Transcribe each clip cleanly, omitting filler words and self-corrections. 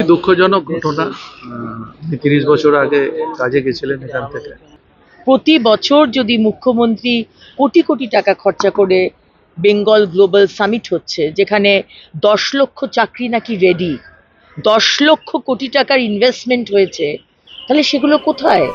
দুঃখজনক ঘটনা। ৩০ বছর আগে কাজে গেছিলেন এখান থেকে। প্রতি বছর যদি মুখ্যমন্ত্রী কোটি কোটি টাকা খরচা করে বেঙ্গল গ্লোবাল সামিট হচ্ছে, যেখানে 10 লক্ষ চাকরি নাকি রেডি, 10 লক্ষ কোটি টাকার ইনভেস্টমেন্ট হয়েছে, তাহলে সেগুলো কোথায়?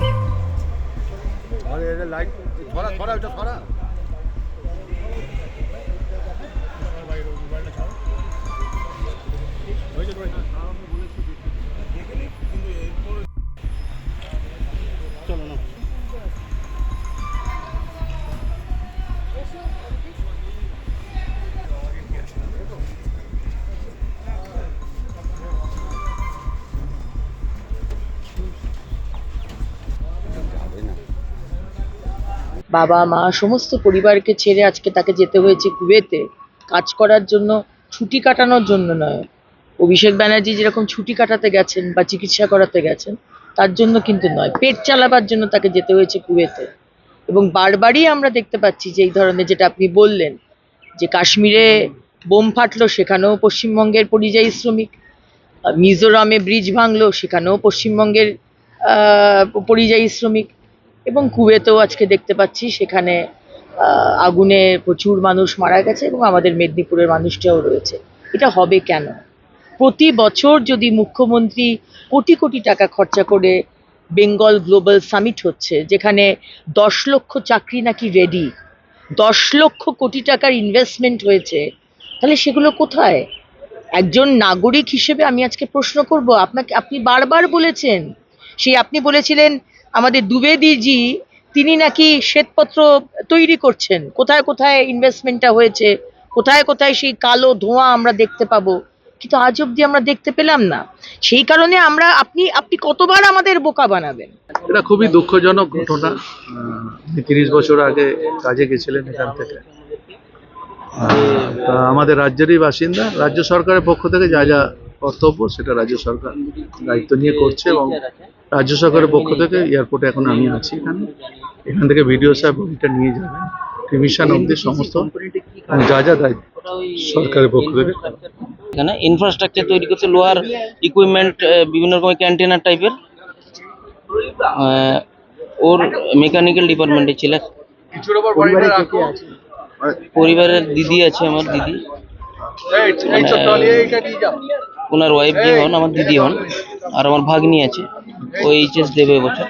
বাবা মা সমস্ত পরিবারকে ছেড়ে আজকে তাকে যেতে হয়েছে কুয়েতে কাজ করার জন্য, ছুটি কাটানোর জন্য নয়। অভিষেক ব্যানার্জি যেরকম ছুটি কাটাতে গেছেন বা চিকিৎসা করাতে গেছেন, তার জন্য কিন্তু নয়, পেট চালাবার জন্য তাকে যেতে হয়েছে কুয়েতে। এবং বারবারই আমরা দেখতে পাচ্ছি যে এই ধরনের, যেটা আপনি বললেন যে কাশ্মীরে বোম ফাটলো, সেখানেও পশ্চিমবঙ্গের পরিযায়ী শ্রমিক, মিজোরামে ব্রিজ ভাঙলো, সেখানেও পশ্চিমবঙ্গের পরিযায়ী শ্রমিক, এবং কুয়েতেও আজকে দেখতে পাচ্ছি সেখানে আগুনে প্রচুর মানুষ মারা গেছে এবং আমাদের মেদিনীপুরের মানুষটাও রয়েছে। এটা হবে কেন? প্রতি বছর যদি মুখ্যমন্ত্রী কোটি কোটি টাকা খরচা করে বেঙ্গল গ্লোবাল সামিট হচ্ছে, যেখানে 10 লক্ষ চাকরি নাকি রেডি, 10 লক্ষ কোটি টাকার ইনভেস্টমেন্ট হয়েছে, তাহলে সেগুলো কোথায়? একজন নাগরিক হিসেবে আমি আজকে প্রশ্ন করব আপনাকে। আপনি বারবার বলেছেন, আপনি বলেছিলেন আমাদের দ্বিবেদীজি, তিনি নাকি শ্বেতপত্র তৈরি করছেন, কোথায় কোথায় ইনভেস্টমেন্টটা হয়েছে, কোথায় কোথায় সেই কালো ধোঁয়া আমরা দেখতে পাবো, কিন্তু আজ অব্দি আমরা দেখতে পেলাম না। সেই কারণে আপনি কতবার আমাদের বোকা বানাবেন? এটা খুবই দুঃখজনক ঘটনা। ৩০ বছর আগে কাজে গেছিলেন এখান থেকে। তা আমাদের রাজ্যেরই বাসিন্দা, রাজ্য সরকারের পক্ষ থেকে যা যা কর্তব্য সেটা রাজ্য সরকার দায়িত্ব নিয়ে করছে, এবং রাজ্য সরকারের পক্ষ থেকে এয়ারপোর্টে এখন আমি আছি এখান থেকে ভিডিও সাহেব এটা নিয়ে যাবেন টিমিশন অব্দি, সমস্ত যা যা দায়িত্ব সরকারের পক্ষ থেকে। এখানে ইনফ্রাস্ট্রাকচার তৈরি করছে, লোহার ইকুইপমেন্ট, বিভিন্ন রকমের কন্টেনার টাইপের। ওর মেকানিক্যাল ডিপার্টমেন্টে ছিল। পরিবারের দিদি আছে, আমার দিদি, ওনার ওয়াইফ যে হন আমার দিদি হন, আর আমার ভাগ্নি আছে, ও এইচএস দেবে এবছর।